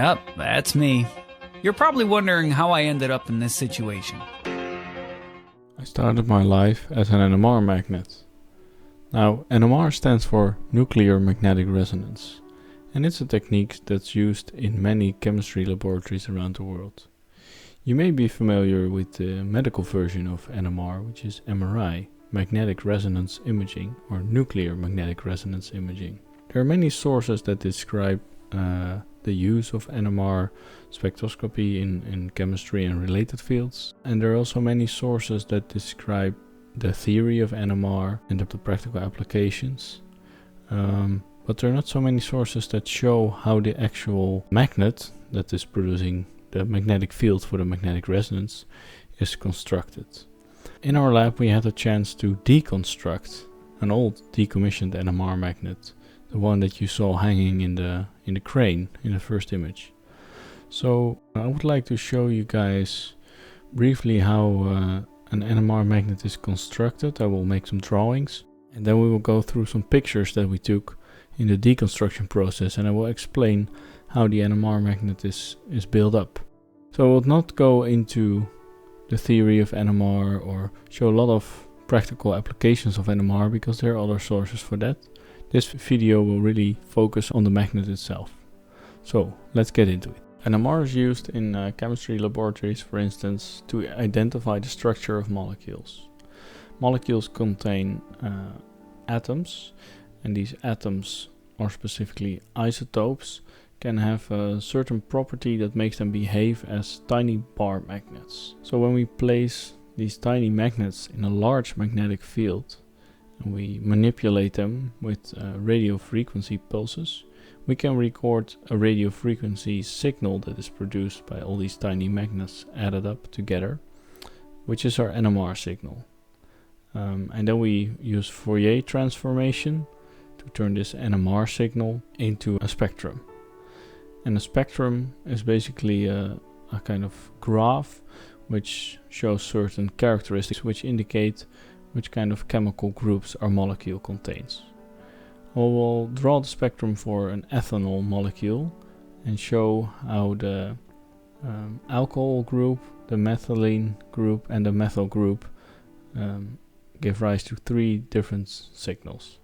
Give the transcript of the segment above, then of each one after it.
Yep, that's me. You're probably wondering how I ended up in this situation. I started my life as an NMR magnet. Now, NMR stands for nuclear magnetic resonance, and it's a technique that's used in many chemistry laboratories around the world. You may be familiar with the medical version of NMR, which is MRI, magnetic resonance imaging, or nuclear magnetic resonance imaging. There are many sources that describe the use of NMR spectroscopy in chemistry and related fields, and there are also many sources that describe the theory of NMR and the practical applications. But there are not so many sources that show how the actual magnet that is producing the magnetic field for the magnetic resonance is constructed. In our lab we had a chance to deconstruct an old decommissioned NMR magnet, the one that you saw hanging in the crane in the first image. So I would like to show you guys briefly how an NMR magnet is constructed. I will make some drawings, and then we will go through some pictures that we took in the deconstruction process, and I will explain how the NMR magnet is built up. So I will not go into the theory of NMR or show a lot of practical applications of NMR because there are other sources for that. This video will really focus on the magnet itself. So let's get into it. NMR is used in chemistry laboratories, for instance, to identify the structure of molecules. Molecules contain atoms, and these atoms, or specifically isotopes, can have a certain property that makes them behave as tiny bar magnets. So when we place these tiny magnets in a large magnetic field and we manipulate them with radio frequency pulses, we can record a radio frequency signal that is produced by all these tiny magnets added up together, which is our NMR signal. And then we use Fourier transformation to turn this NMR signal into a spectrum. And a spectrum is basically a kind of graph which shows certain characteristics which indicate which kind of chemical groups our molecule contains. I will draw the spectrum for an ethanol molecule and show how the alcohol group, the methylene group and the methyl group give rise to three different signals.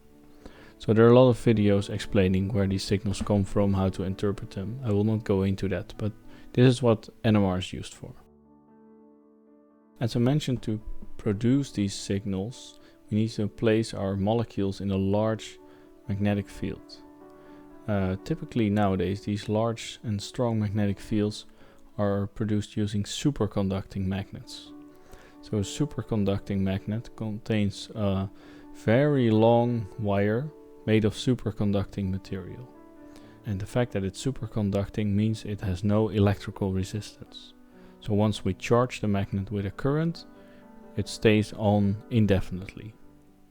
So there are a lot of videos explaining where these signals come from, how to interpret them. I will not go into that, but this is what NMR is used for. As I mentioned, to produce these signals, we need to place our molecules in a large magnetic field. Typically nowadays, these large and strong magnetic fields are produced using superconducting magnets. So a superconducting magnet contains a very long wire made of superconducting material. And the fact that it's superconducting means it has no electrical resistance. So once we charge the magnet with a current, it stays on indefinitely.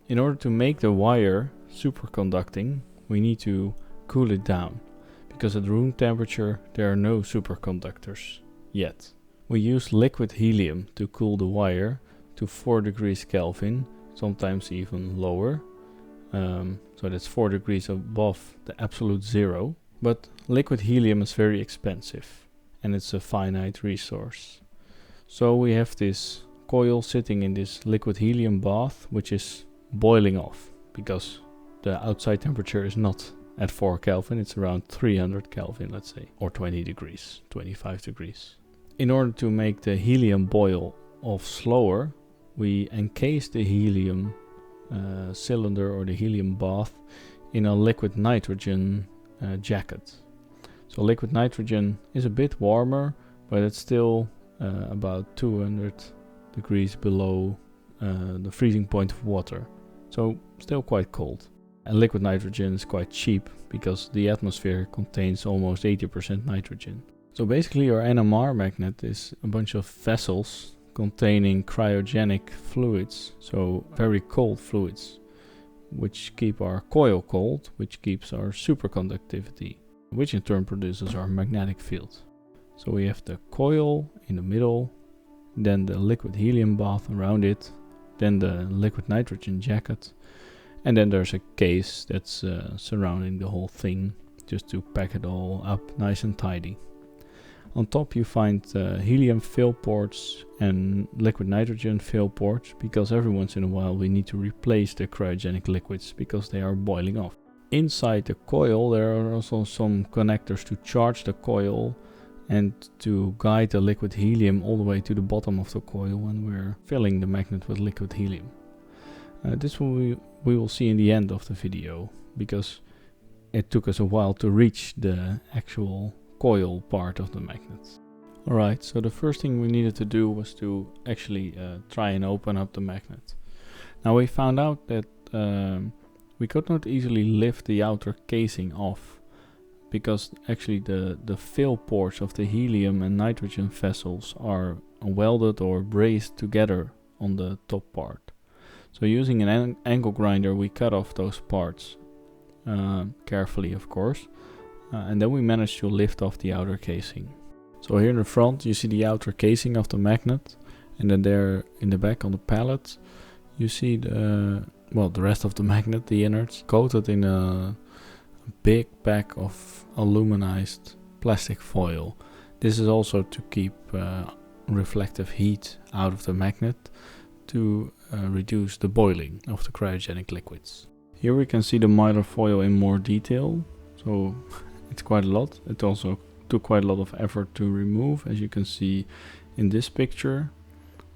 In order to make the wire superconducting, we need to cool it down, because at room temperature there are no superconductors yet. We use liquid helium to cool the wire to 4 degrees Kelvin, sometimes even lower. So that's 4 degrees above the absolute zero. But liquid helium is very expensive and it's a finite resource. So we have this coil sitting in this liquid helium bath, which is boiling off because the outside temperature is not at 4 Kelvin, it's around 300 Kelvin, let's say, or 20 degrees, 25 degrees. In order to make the helium boil off slower, we encase the helium cylinder or the helium bath in a liquid nitrogen jacket. So liquid nitrogen is a bit warmer, but it's still about 200 degrees below the freezing point of water. So still quite cold. And liquid nitrogen is quite cheap because the atmosphere contains almost 80% nitrogen. So basically our NMR magnet is a bunch of vessels containing cryogenic fluids, so very cold fluids, which keep our coil cold, which keeps our superconductivity, which in turn produces our magnetic field. So we have the coil in the middle, then the liquid helium bath around it, then the liquid nitrogen jacket, and then there's a case that's surrounding the whole thing just to pack it all up nice and tidy. On top you find helium fill ports and liquid nitrogen fill ports, because every once in a while we need to replace the cryogenic liquids because they are boiling off. Inside the coil there are also some connectors to charge the coil and to guide the liquid helium all the way to the bottom of the coil when we're filling the magnet with liquid helium. This we will see in the end of the video, because it took us a while to reach the actual coil part of the magnet. Alright, so the first thing we needed to do was to actually try and open up the magnet. Now we found out that we could not easily lift the outer casing off, because actually the fill ports of the helium and nitrogen vessels are welded or braced together on the top part. So using an angle grinder we cut off those parts, carefully of course, and then we managed to lift off the outer casing. So here in the front you see the outer casing of the magnet, and then there in the back on the pallet you see the rest of the magnet, the innards, coated in a big bag of aluminized plastic foil. This is also to keep reflective heat out of the magnet to reduce the boiling of the cryogenic liquids. Here we can see the mylar foil in more detail, so it's quite a lot. It also took quite a lot of effort to remove, as you can see in this picture.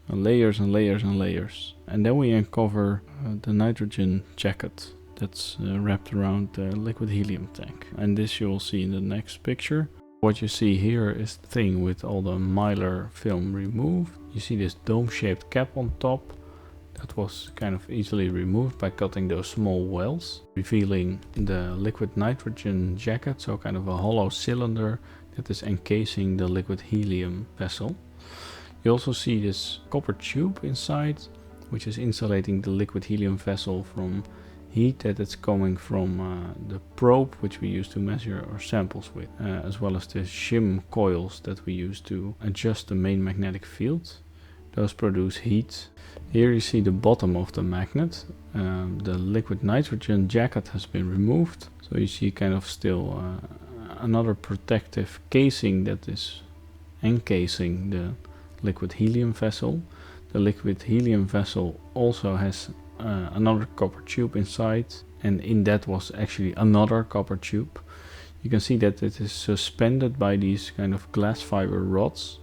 Layers and layers and layers. And then we uncover the nitrogen jacket that's wrapped around the liquid helium tank. And this you will see in the next picture. What you see here is the thing with all the mylar film removed. You see this dome-shaped cap on top that was kind of easily removed by cutting those small wells, revealing the liquid nitrogen jacket, so kind of a hollow cylinder that is encasing the liquid helium vessel. You also see this copper tube inside, which is insulating the liquid helium vessel from heat that is coming from the probe, which we use to measure our samples with, as well as the shim coils that we use to adjust the main magnetic field. Those produce heat. Here you see the bottom of the magnet. The liquid nitrogen jacket has been removed, so you see kind of still another protective casing that is encasing the liquid helium vessel. The liquid helium vessel also has another copper tube inside, and in that was actually another copper tube. You can see that it is suspended by these kind of glass fiber rods,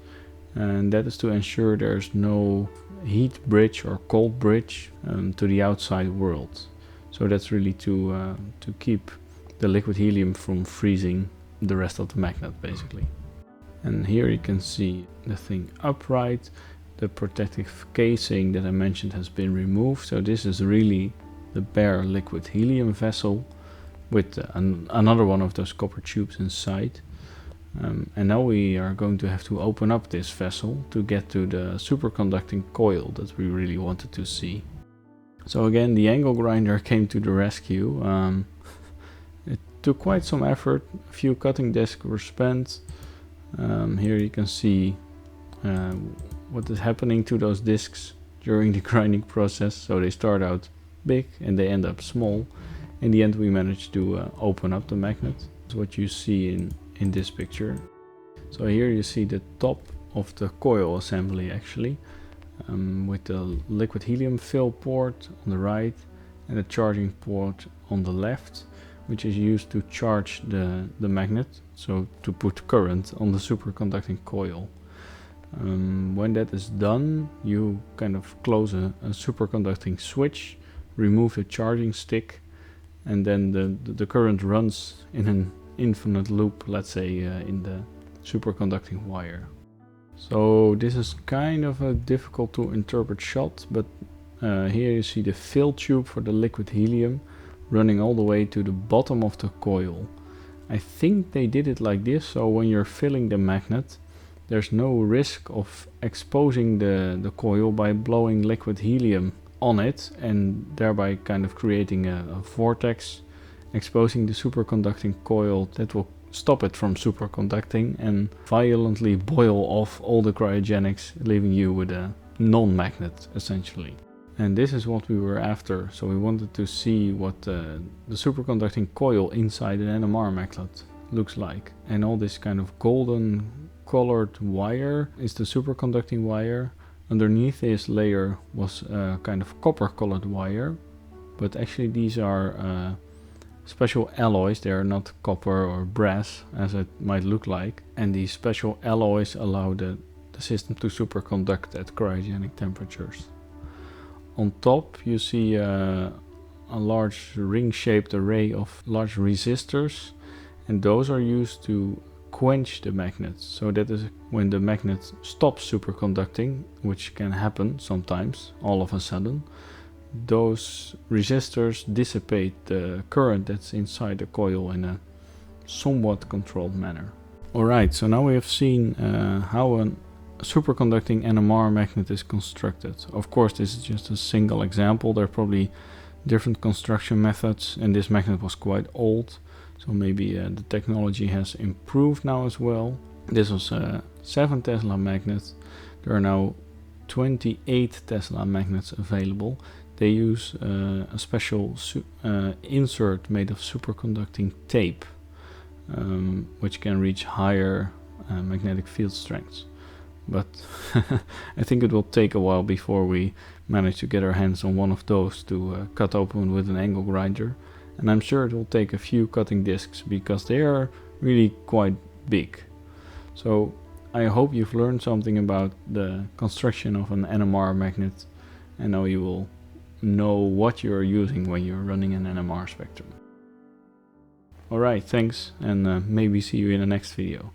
and that is to ensure there's no heat bridge or cold bridge to the outside world. So that's really to keep the liquid helium from freezing the rest of the magnet basically. And here you can see the thing upright. The protective casing that I mentioned has been removed, so this is really the bare liquid helium vessel with another one of those copper tubes inside. And now we are going to have to open up this vessel to get to the superconducting coil that we really wanted to see. So again, the angle grinder came to the rescue. It took quite some effort. A few cutting discs were spent. Here you can see what is happening to those discs during the grinding process. So they start out big and they end up small. In the end we managed to open up the magnet. That's what you see in this picture. So here you see the top of the coil assembly actually, with the liquid helium fill port on the right and the charging port on the left, which is used to charge the magnet, so to put current on the superconducting coil. When that is done, you kind of close a superconducting switch, remove the charging stick, and then the current runs in an infinite loop, let's say, in the superconducting wire. So this is kind of a difficult to interpret shot, but here you see the fill tube for the liquid helium running all the way to the bottom of the coil. I think they did it like this, so when you're filling the magnet, there's no risk of exposing the coil by blowing liquid helium on it and thereby kind of creating a vortex, exposing the superconducting coil that will stop it from superconducting and violently boil off all the cryogenics, leaving you with a non-magnet essentially. And this is what we were after, so we wanted to see what the superconducting coil inside an NMR magnet looks like. And all this kind of golden colored wire is the superconducting wire. Underneath this layer was a kind of copper colored wire, but actually these are special alloys. They are not copper or brass as it might look like, and these special alloys allow the system to superconduct at cryogenic temperatures. On top you see a large ring-shaped array of large resistors, and those are used to quench the magnets. So that is when the magnet stops superconducting, which can happen sometimes all of a sudden. Those resistors dissipate the current that's inside the coil in a somewhat controlled manner. Alright, so now we have seen how a superconducting NMR magnet is constructed. Of course, this is just a single example. There are probably different construction methods, and this magnet was quite old, so maybe the technology has improved now as well. This was a 7 Tesla magnet. There are now 28 Tesla magnets available. They use a special insert made of superconducting tape, which can reach higher magnetic field strengths. But I think it will take a while before we manage to get our hands on one of those to cut open with an angle grinder. And I'm sure it will take a few cutting discs because they are really quite big. So I hope you've learned something about the construction of an NMR magnet, and now you will know what you're using when you're running an NMR spectrum. Alright, thanks, and maybe see you in the next video.